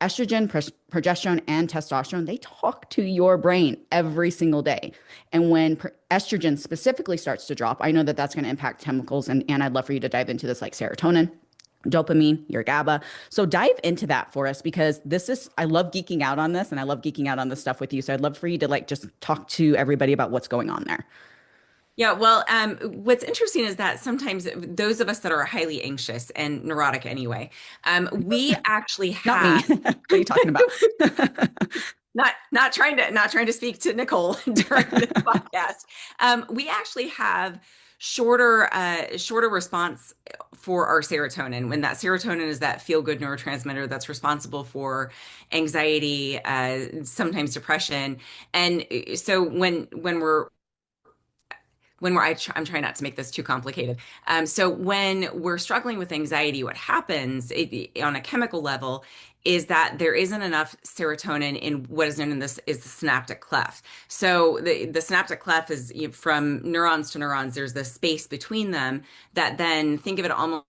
estrogen, progesterone, and testosterone, they talk to your brain every single day. And when estrogen specifically starts to drop, I know that that's going to impact chemicals. And I'd love for you to dive into this, like serotonin, dopamine, your GABA. So dive into that for us, because I love geeking out on this, and I love geeking out on this stuff with you. So I'd love for you to like just talk to everybody about what's going on there. Yeah, well, what's interesting is that sometimes those of us that are highly anxious and neurotic anyway, we actually Not me. have What are you talking about? not trying to speak to Nicole during this podcast. We actually have shorter response for our serotonin. When that serotonin is that feel good neurotransmitter that's responsible for anxiety, sometimes depression, and so I'm trying not to make this too complicated. So when we're struggling with anxiety, what happens on a chemical level is that there isn't enough serotonin in what is known in this is the synaptic cleft. So the synaptic cleft is from neurons to neurons. There's this space between them that then think of it almost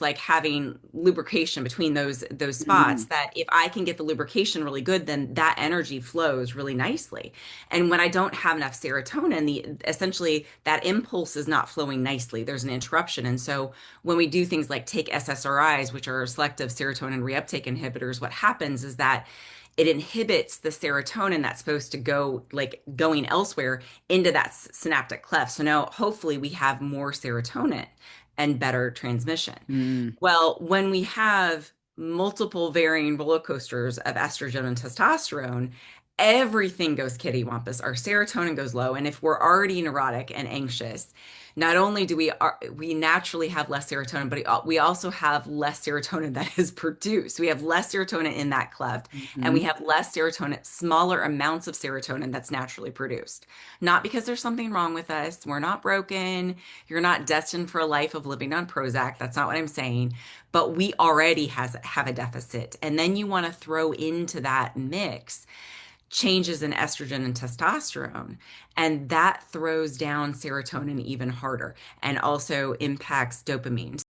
like having lubrication between those spots, Mm, that if I can get the lubrication really good, then that energy flows really nicely. And when I don't have enough serotonin, the essentially that impulse is not flowing nicely. There's an interruption. And so when we do things like take SSRIs, which are selective serotonin reuptake inhibitors, what happens is that it inhibits the serotonin that's supposed to go like going elsewhere into that synaptic cleft. So now hopefully we have more serotonin and better transmission. mm. Well, when we have multiple varying roller coasters of estrogen and testosterone, everything goes kittywampus. Our serotonin goes low, and if we're already neurotic and anxious, not only do we naturally have less serotonin, but we also have less serotonin that is produced. We have less serotonin in that cleft, and we Mhm. have less serotonin, smaller amounts of serotonin that's naturally produced. Not because there's something wrong with us. We're not broken. You're not destined for a life of living on Prozac. That's not what I'm saying. But we already have a deficit. And then you want to throw into that mix changes in estrogen and testosterone. And that throws down serotonin even harder and also impacts dopamine.